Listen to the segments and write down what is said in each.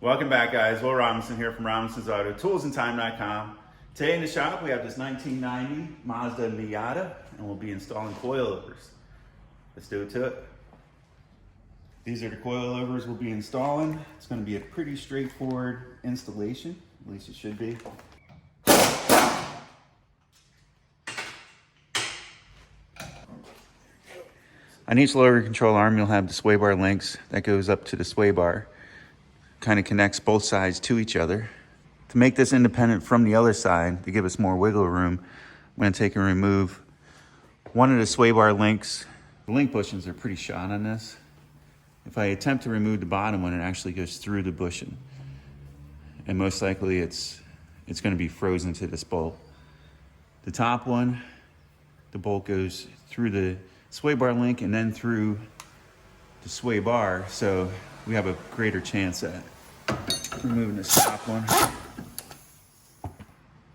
Welcome back, guys. Will Robinson here from Robinson's Auto Tools and Time.com. Today in the shop we have this 1990 Mazda Miata, and we'll be installing coilovers. Let's do it to it. These are the coilovers we'll be installing. It's going to be a pretty straightforward installation, at least it should be. On each lower control arm, you'll have the sway bar links that goes up to the sway bar. Kind of connects both sides to each other. To make this independent from the other side, to give us more wiggle room, I'm going to take and remove one of the sway bar links. The link bushings are pretty shot on this. If I attempt to remove the bottom one, it actually goes through the bushing. And most likely it's going to be frozen to this bolt. The top one, the bolt goes through the sway bar link and then through the sway bar, so we have a greater chance at removing this top one.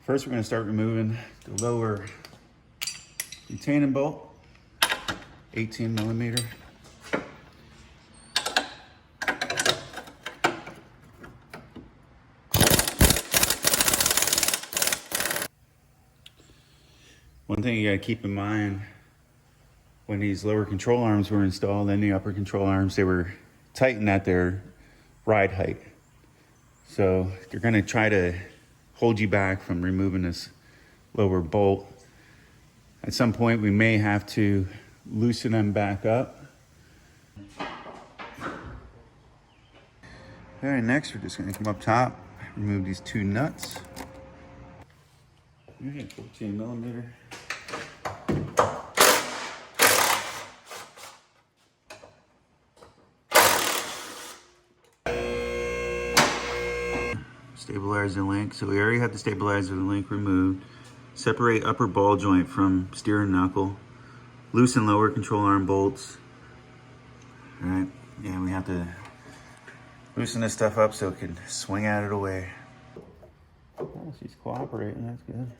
First, we're going to start removing the lower retaining bolt, 18 millimeter. One thing you got to keep in mind when these lower control arms were installed and the upper control arms, they were tightened at their ride height. So they're going to try to hold you back from removing this lower bolt. At some point, we may have to loosen them back up. All right, next we're just going to come up top, remove these two nuts. 14 millimeter. Stabilizer link. So we already have the stabilizer link removed. Separate upper ball joint from steering knuckle. Loosen lower control arm bolts. All right. Yeah, we have to loosen this stuff up so it can swing out of the way. Oh, she's cooperating. That's good.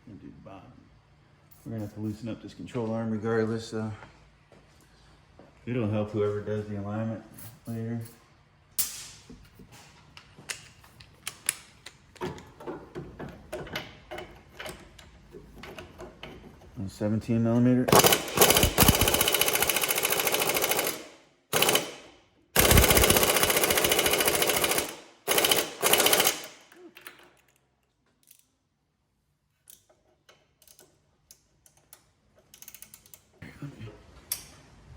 Do the bottom. We're gonna have to loosen up this control arm regardless. It'll help whoever does the alignment later. And 17 millimeter.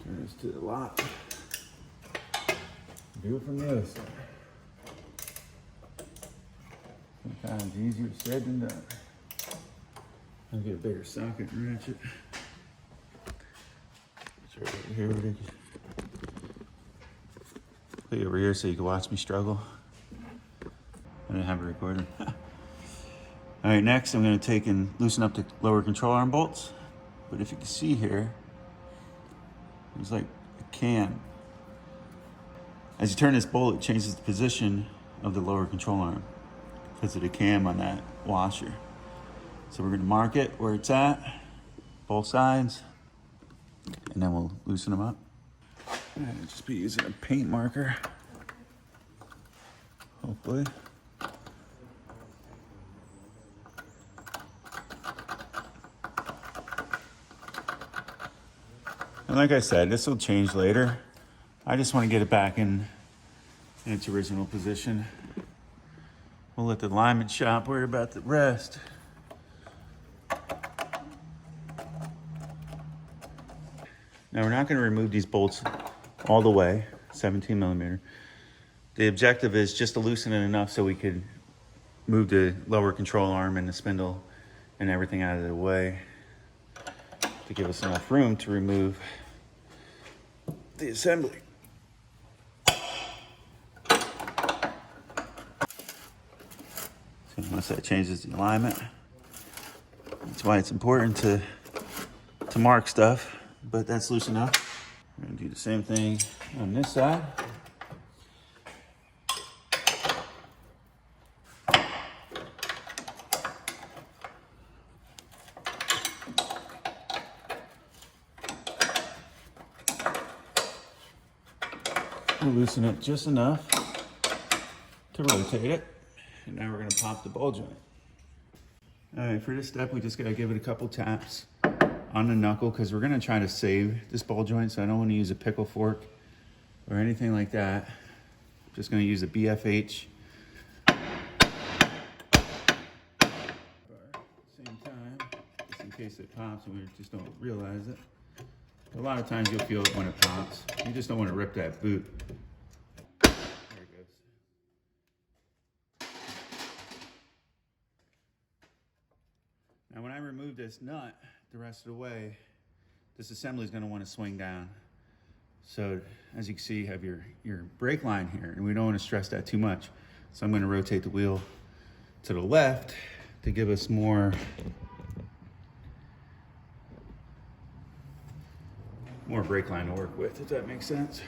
Turn this to the lock. Do it from the other side. Sometimes easier said than done. I'll get a bigger socket and ratchet. It's right over here. Put it over here so you can watch me struggle. I didn't have a recorder. All right, next I'm going to take and loosen up the lower control arm bolts. But if you can see here, there's like a cam. As you turn this bolt, it changes the position of the lower control arm because of the cam on that washer. So we're going to mark it where it's at, both sides, and then we'll loosen them up. And I'll just be using a paint marker, hopefully. And like I said, this will change later. I just want to get it back in its original position. We'll let the alignment shop worry about the rest. Now we're not going to remove these bolts all the way, 17 millimeter. The objective is just to loosen it enough so we could move the lower control arm and the spindle and everything out of the way to give us enough room to remove the assembly. So once that changes the alignment, that's why it's important to mark stuff, but that's loose enough. We're gonna do the same thing on this side. We'll loosen it just enough to rotate it. And now we're gonna pop the ball joint. All right, for this step, we just gotta give it a couple taps on the knuckle because we're gonna try to save this ball joint, so I don't wanna use a pickle fork or anything like that. Just gonna use a BFH. Same time, just in case it pops and we just don't realize it. A lot of times you'll feel it when it pops. You just don't wanna rip that boot. There it goes. Now when I remove this nut the rest of the way, this assembly is gonna wanna swing down. So as you can see, you have your brake line here, and we don't wanna stress that too much. So I'm gonna rotate the wheel to the left to give us more brake line to work with, if that makes sense.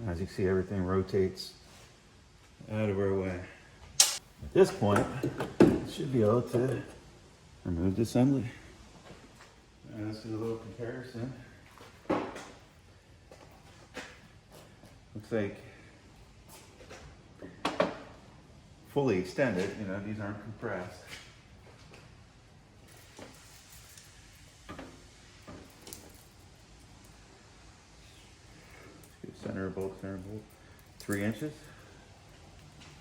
As you can see, everything rotates out of our way. At this point, you should be able to remove the assembly. And let's do a little comparison. Looks like fully extended, you know, these aren't compressed. Center bolt, 3 inches.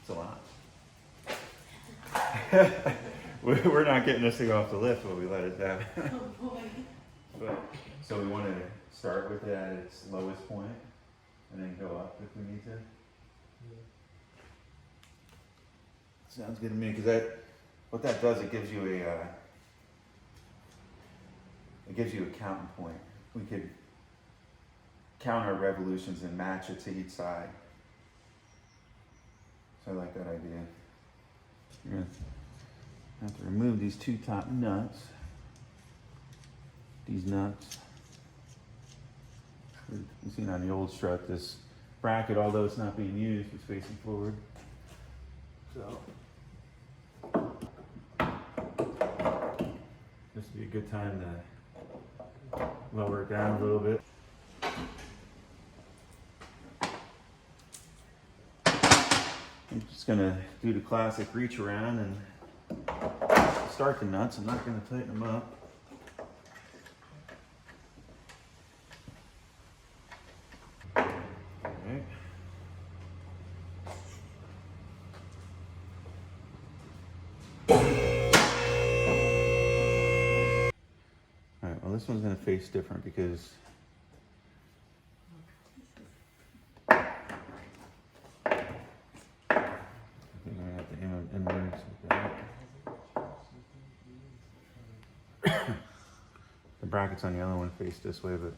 It's a lot. We're not getting this thing off the lift when we let it down. Oh boy. But, so we want to start with it at its lowest point and then go up if we need to. Yeah. Sounds good to me, because what that does, it gives you a counting point. We could count our revolutions and match it to each side. So I like that idea. You're gonna have to remove these 2 top nuts. These nuts. You've seen on the old strut, this bracket, although it's not being used, is facing forward. So this would be a good time to lower it down a little bit. I'm just gonna do the classic reach around and start the nuts. I'm not gonna tighten them up. Okay. All right, well, this one's gonna face different because the brackets on the other one face this way, but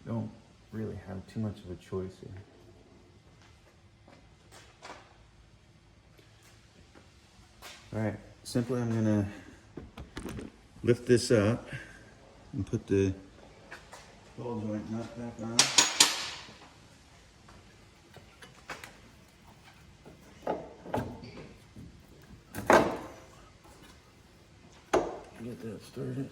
don't really have too much of a choice here. All right, simply I'm gonna lift this up and put the ball joint nut back on. Get that started.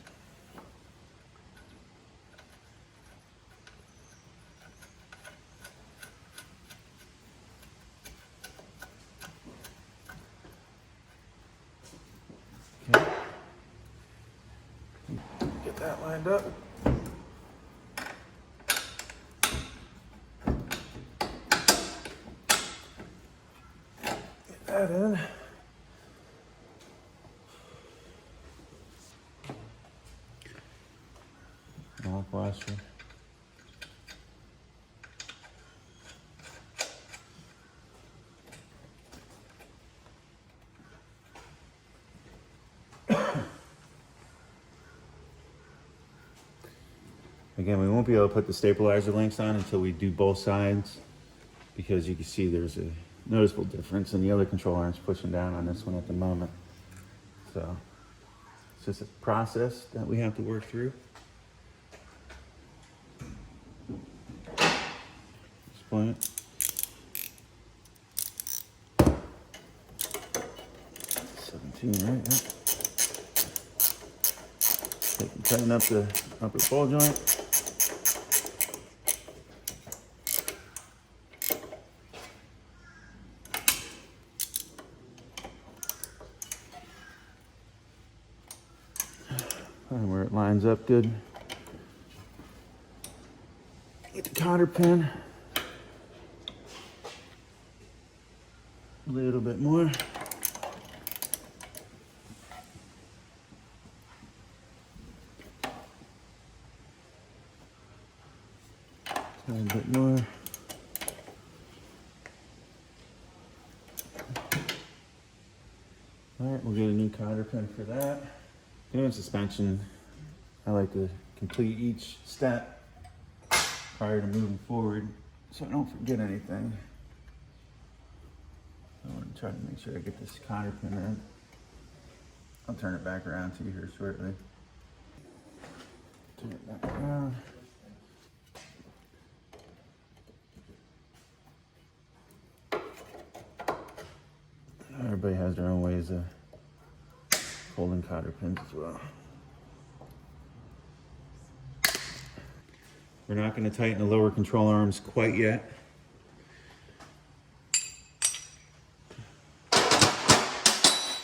Okay. Get that lined up. Get that in. Washer. Again, we won't be able to put the stabilizer links on until we do both sides, because you can see there's a noticeable difference, and the other control arm's pushing down on this one at the moment. So it's just a process that we have to work through. Point. Tighten up the upper ball joint. Find where it lines up good. Get the cotter pin. A little bit more. A little bit more. All right, we'll get a new cotter pin for that. Doing suspension, I like to complete each step prior to moving forward so I don't forget anything. I want to try to make sure I get this cotter pin in. I'll turn it back around to you here shortly. Turn it back around. Everybody has their own ways of holding cotter pins as well. We're not going to tighten the lower control arms quite yet.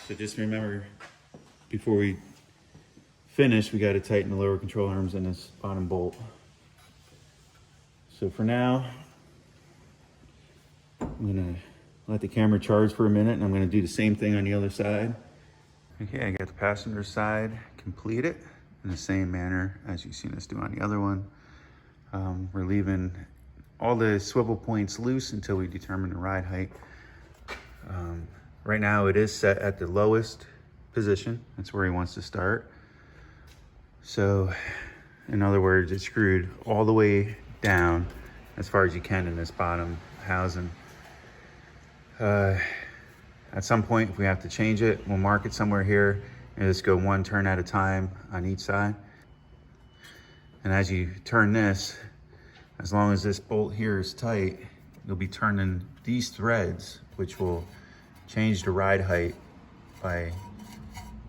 So just remember, before we finish, we got to tighten the lower control arms and this bottom bolt. So for now, I'm going to let the camera charge for a minute, and I'm going to do the same thing on the other side. Okay, I got the passenger side completed in the same manner as you've seen us do on the other one. We're leaving all the swivel points loose until we determine the ride height. Right now it is set at the lowest position. That's where he wants to start. So in other words, it's screwed all the way down as far as you can in this bottom housing. At some point, if we have to change it, we'll mark it somewhere here and just go one turn at a time on each side. And as you turn this, as long as this bolt here is tight, you'll be turning these threads, which will change the ride height by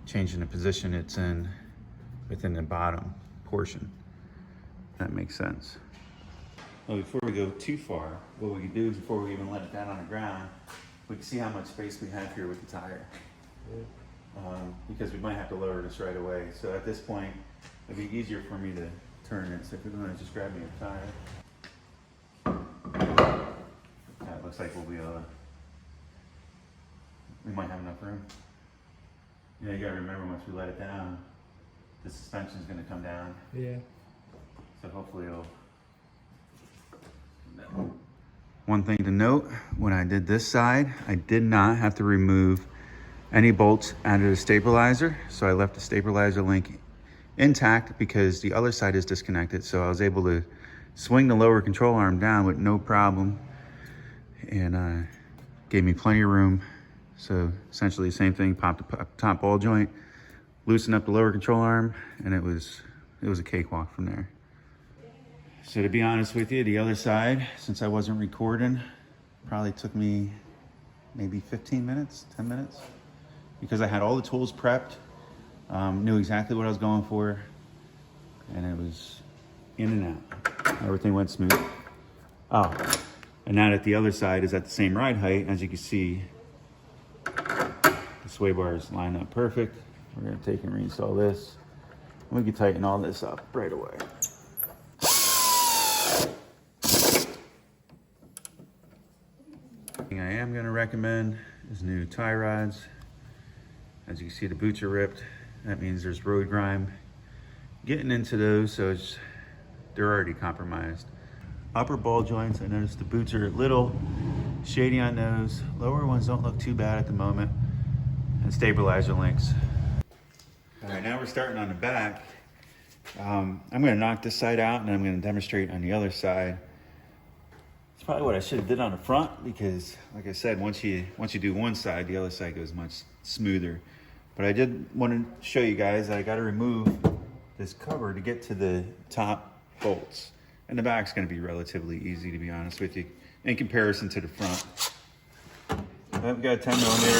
changing the position it's in within the bottom portion. That makes sense. Well, before we go too far, what we can do is before we even let it down on the ground, we can see how much space we have here with the tire. Because we might have to lower this right away. So at this point, it'd be easier for me to turn it. So if you're gonna just grab me a tire. It looks like we'll be able to, we might have enough room. You gotta remember once we let it down, the suspension's gonna come down. Yeah. So hopefully it'll. One thing to note, when I did this side, I did not have to remove any bolts out of the stabilizer. So I left the stabilizer link intact because the other side is disconnected. So I was able to swing the lower control arm down with no problem, and gave me plenty of room. So essentially the same thing, pop the top ball joint, loosen up the lower control arm, and it was a cakewalk from there. So to be honest with you, the other side, since I wasn't recording, probably took me maybe 15 minutes, 10 minutes, because I had all the tools prepped, knew exactly what I was going for, and it was in and out. Everything went smooth. Oh, and now that the other side is at the same ride height, as you can see, the sway bars line up perfect. We're gonna take and reinstall this. We can tighten all this up right away. Thing I am gonna recommend is new tie rods. As you can see, the boots are ripped. That means there's road grime getting into those, so they're already compromised. Upper ball joints, I noticed the boots are a little shady on those. Lower ones don't look too bad at the moment. And stabilizer links. All right, now we're starting on the back. I'm gonna knock this side out and I'm gonna demonstrate on the other side. It's probably what I should have did on the front because, like I said, once you do one side, the other side goes much smoother. But I did want to show you guys that I got to remove this cover to get to the top bolts. And the back's going to be relatively easy, to be honest with you, in comparison to the front. I've got a 10 millimeter.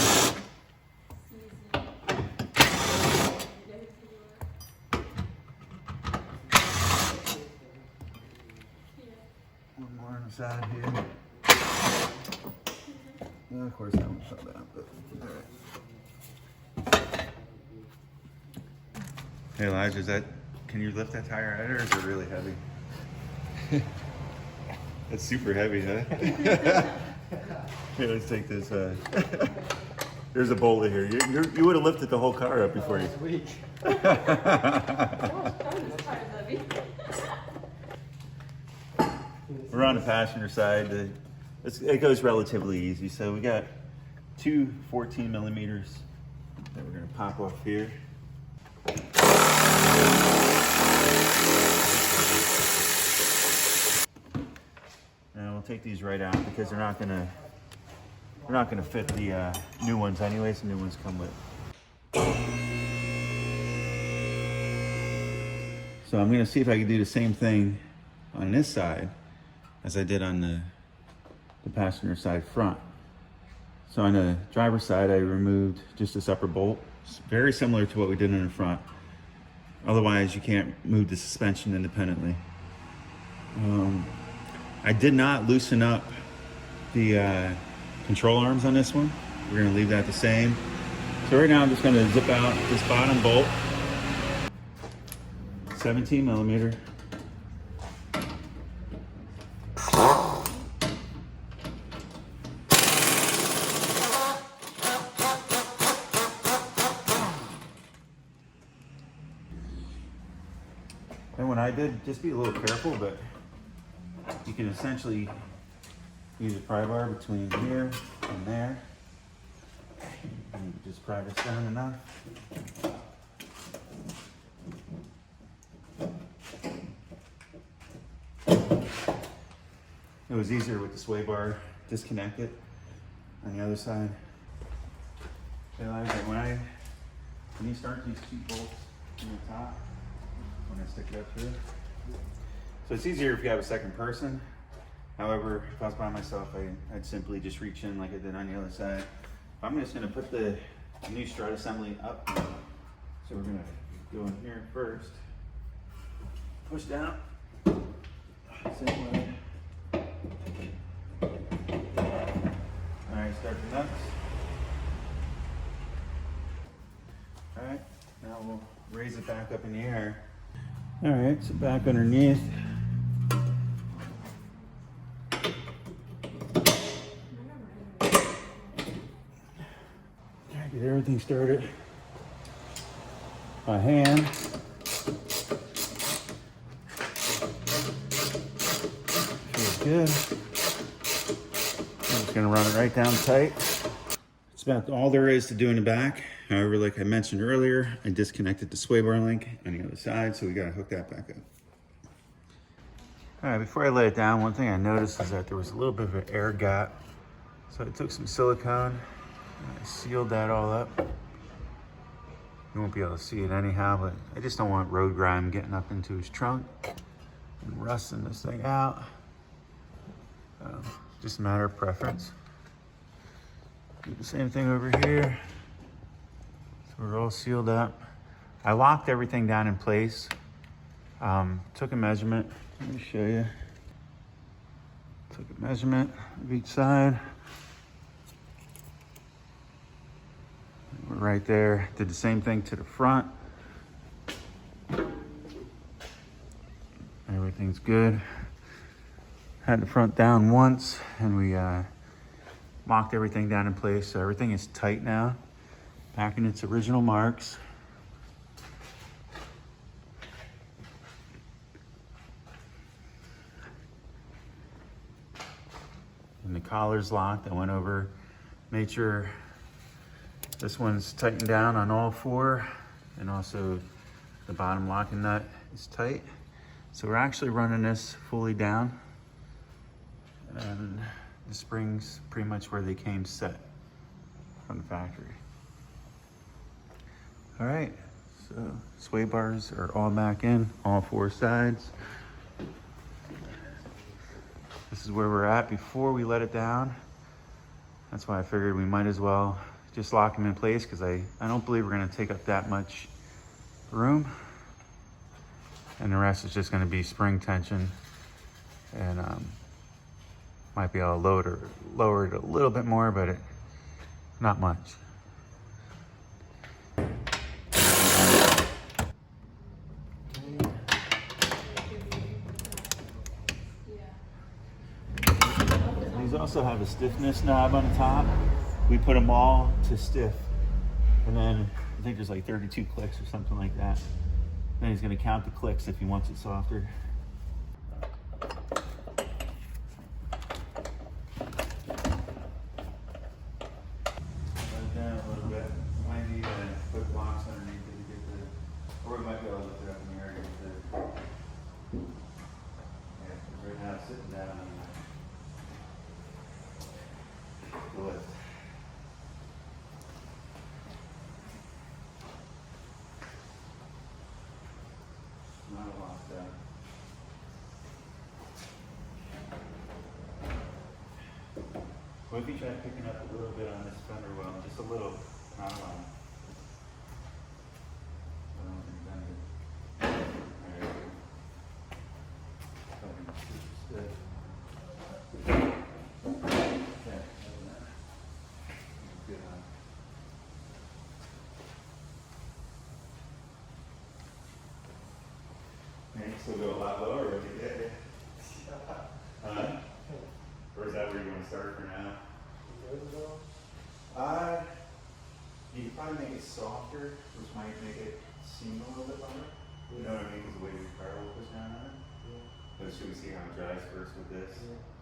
side here. Well, of course, that one fell down, but all right. Hey, Elijah, can you lift that tire out, or is it really heavy? It's super heavy, huh? Here, let's take this. There's a boulder here. You would have lifted the whole car up before you. Weak. We're on the passenger side. It goes relatively easy. So we got two 14 millimeters that we're gonna pop off here. And we'll take these right out because they're not gonna fit the new ones anyways. The new ones come with. So I'm gonna see if I can do the same thing on this side as I did on the passenger side front. So on the driver's side, I removed just this upper bolt. It's very similar to what we did in the front. Otherwise, you can't move the suspension independently. I did not loosen up the control arms on this one. We're gonna leave that the same. So right now I'm just gonna zip out this bottom bolt, 17 millimeter. And when I did, just be a little careful, but you can essentially use a pry bar between here and there. And you just pry this down enough. It was easier with the sway bar, disconnect it on the other side. When you start these two bolts in the top, when I stick it up here. So it's easier if you have a second person. However, if I was by myself, I'd simply just reach in like I did on the other side. I'm just gonna put the new strut assembly up. So we're gonna go in here first. Push down. Same way. All right, start the nuts. All right, now we'll raise it back up in the air. All right, so back underneath. Get everything started by hand. Feels good. I'm just gonna run it right down tight. It's about all there is to do in the back. However, like I mentioned earlier, I disconnected the sway bar link on the other side, so we gotta hook that back up. All right, before I let it down, one thing I noticed is that there was a little bit of an air gap. So I took some silicone, and I sealed that all up. You won't be able to see it anyhow, but I just don't want road grime getting up into his trunk and rusting this thing out. Just a matter of preference. Do the same thing over here. So we're all sealed up. I locked everything down in place. Took a measurement. Let me show you. Took a measurement of each side. We're right there. Did the same thing to the front. Everything's good. Had the front down once, and we locked everything down in place. So everything is tight now, back in its original marks. And the collar's locked. I went over, made sure this one's tightened down on all four, and also the bottom locking nut is tight. So we're actually running this fully down, and the springs pretty much where they came set from the factory. All right, so sway bars are all back in, all four sides. This is where we're at before we let it down. That's why I figured we might as well just lock them in place, because I don't believe we're gonna take up that much room. And the rest is just gonna be spring tension and Might be able to lower it a little bit more, but not much. These also have a stiffness knob on the top. We put them all to stiff. And then I think there's like 32 clicks or something like that. Then he's gonna count the clicks if he wants it softer. Right down a little bit. Might need a quick box underneath it to get the, or we might be able to lift it up in the air to get the, yeah, 'cause right now it's sitting down on the lift. Not a lot done. What if you try picking up a little bit on this fender well, just a little, not a lot. I don't think done it. There you go. Something super stiff. Okay, good on. Man, you still go a lot lower when you get it. Or is that where you want to start for now? You could probably make it softer, which might make it seem a little bit lighter. You know what I mean? Because the way your car will push down on it. Yeah. But should we see how it dries first with this? Yeah.